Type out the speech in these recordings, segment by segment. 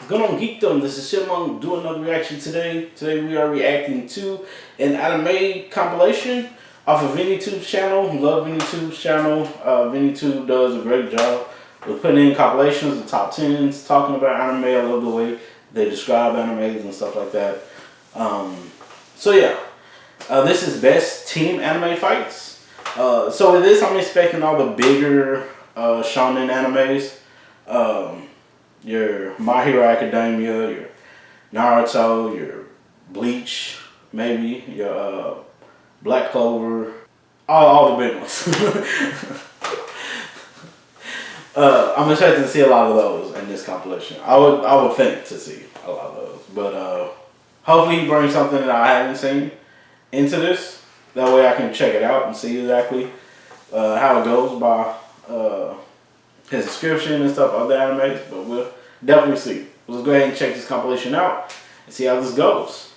What's going on, Geekdom? This is Chipmunk doing another reaction today. Today we are reacting to an anime compilation off of VinnyTube's channel. Love VinnyTube's channel. VinnyTube does a great job with putting in compilations, the top 10s, talking about anime. I love the way they describe animes and stuff like that. This is best team anime fights. So with this, I'm expecting all the bigger shonen animes. Your My Hero Academia, your Naruto, your Bleach, maybe, your Black Clover, all the big ones. I'm expecting to see a lot of those in this compilation. I would think to see a lot of those. But hopefully he brings something that I haven't seen into this. That way I can check it out and see exactly how it goes by his description and stuff of the animes, but we'll definitely see. Let's go ahead and check this compilation out and see how this goes.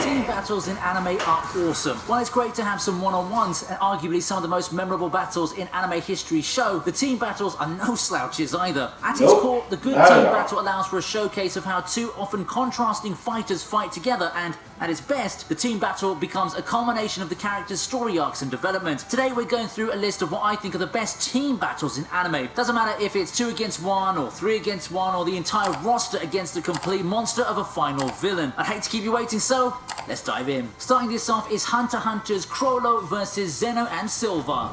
Team battles in anime are awesome. While it's great to have some one-on-ones, and arguably some of the most memorable battles in anime history show, the team battles are no slouches either. At its core, the good team battle allows for a showcase of how two often contrasting fighters fight together, and at its best, the team battle becomes a culmination of the characters' story arcs and development. Today we're going through a list of what I think are the best team battles in anime. Doesn't matter if it's 2 against 1, or 3 against 1, or the entire roster against a complete monster of a final villain. I'd hate to keep you waiting, so let's dive in. Starting this off is Hunter x Hunter's Chrollo versus Zeno and Silva.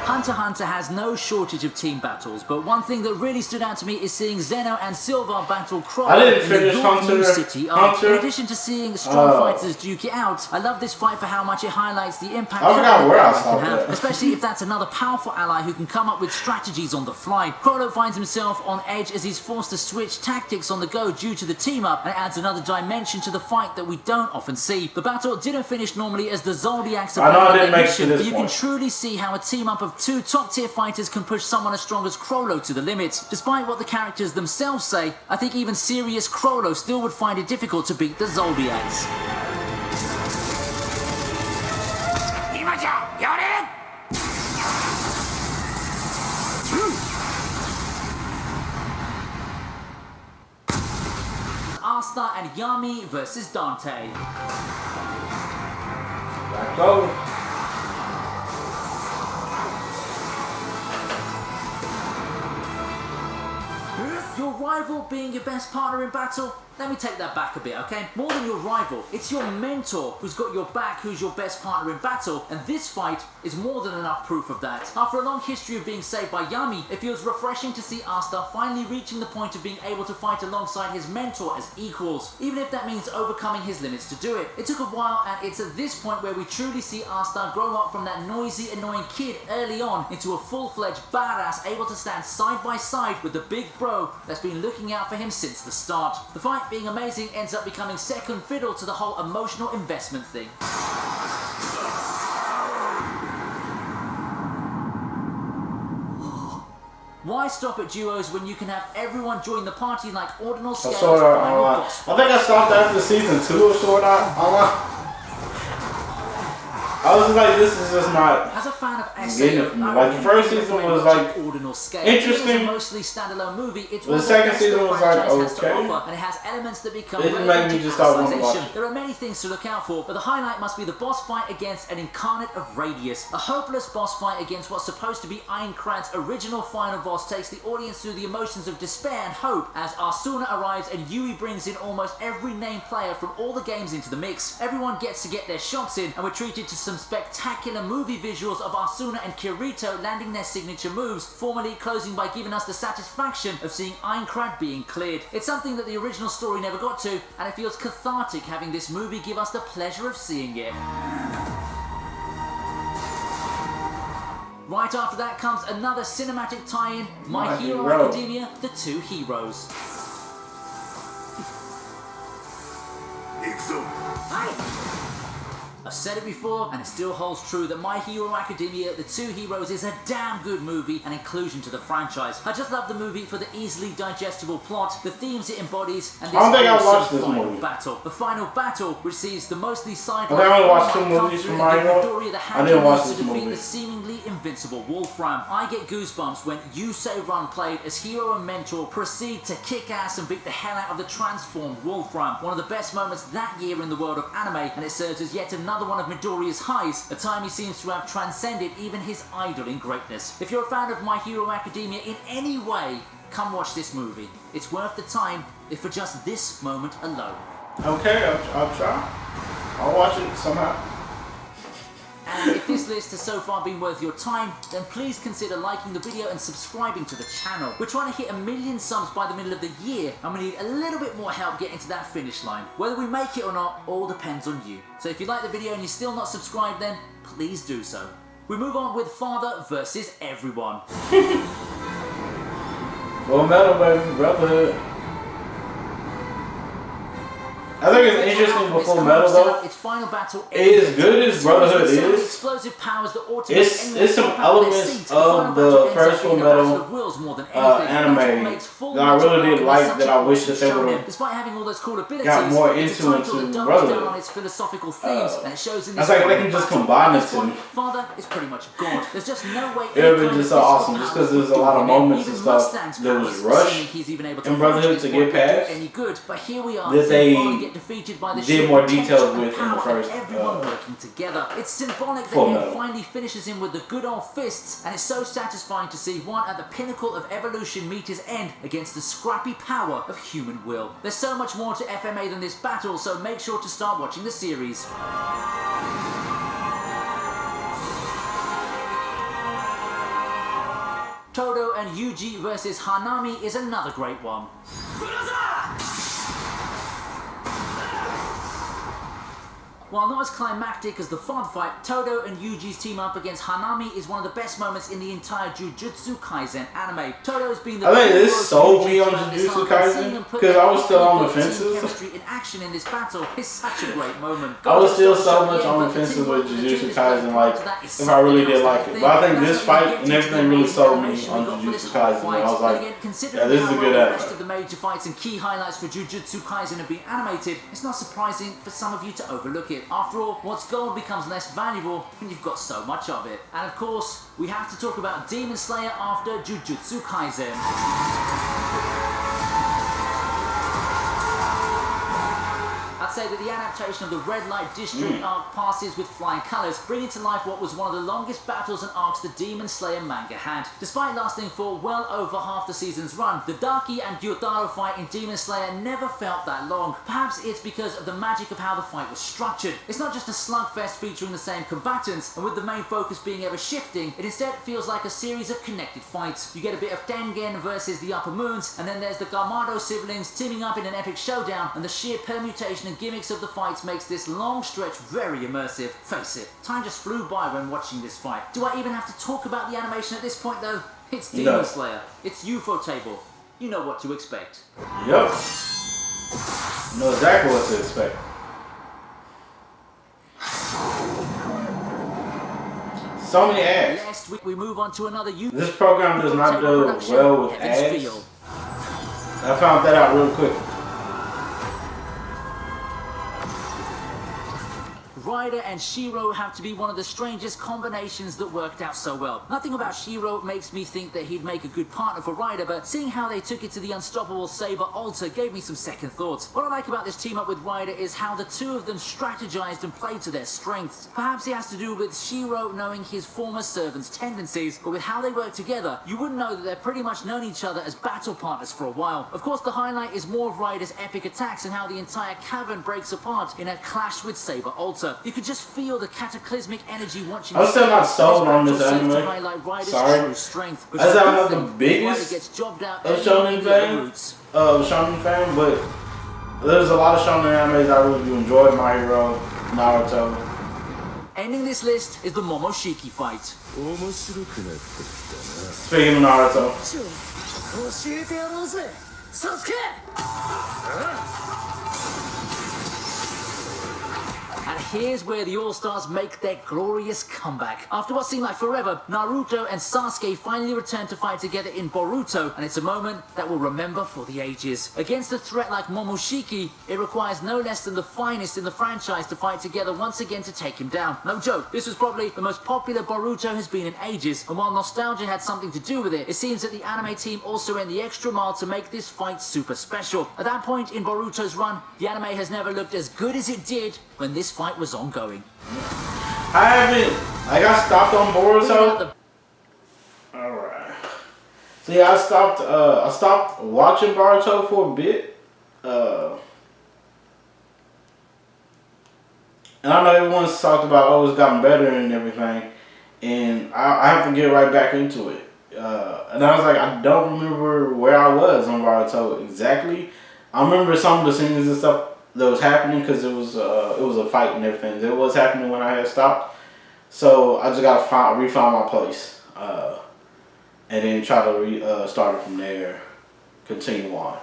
Hunter x Hunter has no shortage of team battles, but one thing that really stood out to me is seeing Zeno and Silva battle Chrollo in the York New City arc. In addition to seeing strong fighters duke it out, I love this fight for how much it highlights the impact can have, especially if that's another powerful ally who can come up with strategies on the fly. Chrollo finds himself on edge as he's forced to switch tactics on the go due to the team up, and it adds another dimension to the fight that we don't often see. The battle didn't finish normally as the Zoldycks but you can truly see how a team up of two top-tier fighters can push someone as strong as Chrollo to the limits. Despite what the characters themselves say, I think even serious Chrollo still would find it difficult to beat the Zoldycks. Asta and Yami versus Dante. Black Clover. Your rival being your best partner in battle? Let me take that back a bit, okay? More than your rival, it's your mentor who's got your back, who's your best partner in battle, and this fight is more than enough proof of that. After a long history of being saved by Yami, it feels refreshing to see Asta finally reaching the point of being able to fight alongside his mentor as equals, even if that means overcoming his limits to do it. It took a while, and it's at this point where we truly see Asta grow up from that noisy, annoying kid early on into a full-fledged badass able to stand side by side with the big bro that's been looking out for him since the start. The fight being amazing ends up becoming second fiddle to the whole emotional investment thing. Why stop at duos when you can have everyone join the party like Ordinal Scale's final boss fight? I think I stopped after season 2 of Sword Art. I was like, this is just not as a fan of getting it from me. Like, the first season was like interesting. It was a mostly standalone movie. It's the second season was like okay, and it has elements that become it didn't make me just start wanting to watch it. There are many things to look out for, but the highlight must be the boss fight against an incarnate of Radius. A hopeless boss fight against what's supposed to be Aincrad's original final boss takes the audience through the emotions of despair and hope as Asuna arrives and Yui brings in almost every named player from all the games into the mix. Everyone gets to get their shots in, and we're treated to some spectacular movie visuals of Asuna and Kirito landing their signature moves, formally closing by giving us the satisfaction of seeing Aincrad being cleared. It's something that the original story never got to, and it feels cathartic having this movie give us the pleasure of seeing it. Right after that comes another cinematic tie-in, My Hero Academia, The Two Heroes. I've said it before, and it still holds true that My Hero Academia, The Two Heroes, is a damn good movie and inclusion to the franchise. I just love the movie for the easily digestible plot, the themes it embodies, and this final battle. The final battle, which sees the mostly sidelined I only watched 2 movies from My Hero. Midoriya, the I didn't watch to this defeat movie. the seemingly invincible Wolfram. I get goosebumps when You Say Run played as hero and mentor proceed to kick ass and beat the hell out of the transformed Wolfram. One of the best moments that year in the world of anime, and it serves as yet another one of Midoriya's highs, a time he seems to have transcended even his idol in greatness. If you're a fan of My Hero Academia in any way, come watch this movie. It's worth the time, if for just this moment alone. Okay, I'll try. I'll watch it somehow. And if this list has so far been worth your time, then please consider liking the video and subscribing to the channel. We're trying to hit 1 million subs by the middle of the year, and we need a little bit more help getting to that finish line. Whether we make it or not, all depends on you. So if you like the video and you're still not subscribed, then please do so. We move on with Father versus Everyone. Fullmetal, baby, Brotherhood. I think it's interesting with Fullmetal though. Its final battle as good as Brotherhood is, explosive powers that it's some elements of the first Fullmetal anime that I really did like, that I wish that they would have got more into Brotherhood. Its philosophical themes, and it shows in I think they can just combine the two. Father is pretty much God. There's just no way it would have been just so awesome, just because there's a lot of moments and stuff that was rushed in Brotherhood to get past, that they defeated by the did more details with in the first everyone working together. It's symbolic that he finally finishes him with the good old fists, and it's so satisfying to see one at the pinnacle of evolution meet his end against the scrappy power of human will. There's so much more to FMA than this battle, so make sure to start watching the series. Todo and Yuji versus Hanami is another great one. While not as climactic as the Fod fight, Todo and Yuji's team up against Hanami is one of the best moments in the entire Jujutsu Kaisen anime. Todo's been the I think this sold me on Jujutsu Kaisen because I was still on the fences. Chemistry in action in this battle is such a great moment. I was still so much on the fences with Jujutsu Kaisen, like if I really did like it. But I think this fight and everything really sold me on Jujutsu Kaisen. I was like, yeah, this is a good anime. The rest of the major fights and key highlights for Jujutsu Kaisen have been animated. It's not surprising for some of you to overlook it. After all, what's gold becomes less valuable when you've got so much of it. And of course, we have to talk about Demon Slayer after Jujutsu Kaisen. I'd say that the adaptation of the Red Light District arc passes with flying colours, bringing to life what was one of the longest battles and arcs the Demon Slayer manga had. Despite lasting for well over half the season's run, the Daki and Gyutaro fight in Demon Slayer never felt that long. Perhaps it's because of the magic of how the fight was structured. It's not just a slugfest featuring the same combatants, and with the main focus being ever shifting, it instead feels like a series of connected fights. You get a bit of Tengen versus the Upper Moons, and then there's the Gamado siblings teaming up in an epic showdown, and the sheer permutation and gimmicks of the fights makes this long stretch very immersive. Face it, time just flew by when watching this fight. Do I even have to talk about the animation at this point though? It's Demon Slayer, it's UFO Table. You know what to expect. Yup. You know exactly what to expect. So many ads. Last week we move on to another This program does not do well with ads. I found that out real quick. Ryder and Shirou have to be one of the strangest combinations that worked out so well. Nothing about Shirou makes me think that he'd make a good partner for Ryder, but seeing how they took it to the unstoppable Saber altar gave me some second thoughts. What I like about this team up with Ryder is how the two of them strategized and played to their strengths. Perhaps it has to do with Shirou knowing his former servant's tendencies, but with how they work together, you wouldn't know that they're pretty much known each other as battle partners for a while. Of course, the highlight is more of Ryder's epic attacks and how the entire cavern breaks apart in a clash with Saber altar. You could just feel the cataclysmic energy watching. I'm still not sold on this anime. Sorry. As I'm not the biggest shonen fan, but there's a lot of shonen animes I really do enjoy. My Hero, Naruto. Ending this list is the Momoshiki fight. Speaking of Naruto. And here's where the All-Stars make their glorious comeback. After what seemed like forever, Naruto and Sasuke finally return to fight together in Boruto, and it's a moment that we'll remember for the ages. Against a threat like Momoshiki, it requires no less than the finest in the franchise to fight together once again to take him down. No joke, this was probably the most popular Boruto has been in ages, and while nostalgia had something to do with it, it seems that the anime team also went the extra mile to make this fight super special. At that point in Boruto's run, the anime has never looked as good as it did when this fight was ongoing. I got stopped on Boruto. Alright. So yeah, I stopped watching Boruto for a bit. And I know everyone's talked about, oh, it's gotten better and everything. And I have to get right back into it. And I was like, I don't remember where I was on Boruto exactly. I remember some of the scenes and stuff that was happening because it was a fight and everything. That was happening when I had stopped. So I just got to refine my place. And then try to start it from there. Continue on.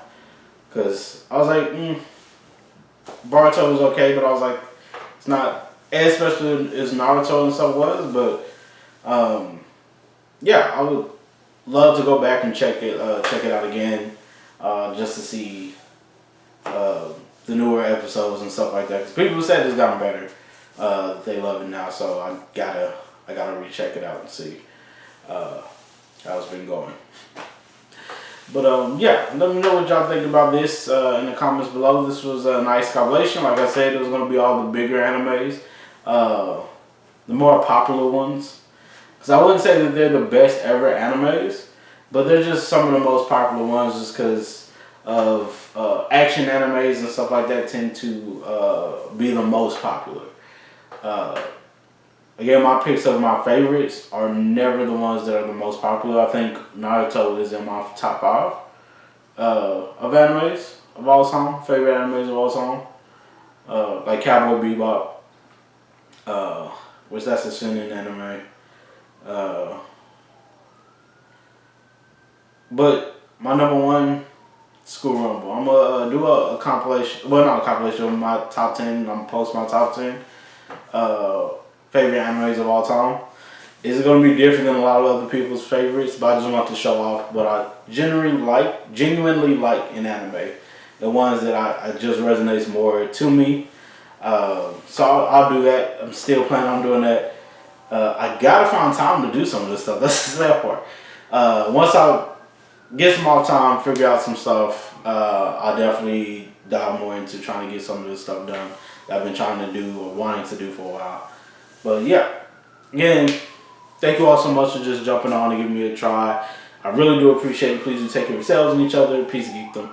Because I was like, Boruto was okay, but I was like, it's not as special as Naruto and stuff was, but yeah, I would love to go back and check it out again, just to see the newer episodes and stuff like that. Cause people said it's gotten better. They love it now, so I gotta recheck it out and see how it's been going. But yeah, let me know what y'all think about this in the comments below. This was a nice compilation. Like I said, it was going to be all the bigger animes, the more popular ones. Because I wouldn't say that they're the best ever animes, but they're just some of the most popular ones just because of action animes and stuff like that tend to be the most popular. Again, my picks of my favorites are never the ones that are the most popular. I think Naruto is in my top 5 of animes of all time. Favorite animes of all time. Like Cowboy Bebop. Which that's a shonen anime. But my number 1, School Rumble. I'm going to do a compilation. Well, not a compilation of my top 10. I'm going to post my top 10. Favorite animes of all time. It's going to be different than a lot of other people's favorites, but I just want to show off what I genuinely like in anime. The ones that I just resonates more to me. So I'll do that. I'm still planning on doing that. I gotta find time to do some of this stuff. That's the sad part. Once I get some more time, figure out some stuff, I'll definitely dive more into trying to get some of this stuff done that I've been trying to do or wanting to do for a while. But yeah, again, thank you all so much for just jumping on and giving me a try. I really do appreciate it. Please do take care of yourselves and each other. Peace and geekdom.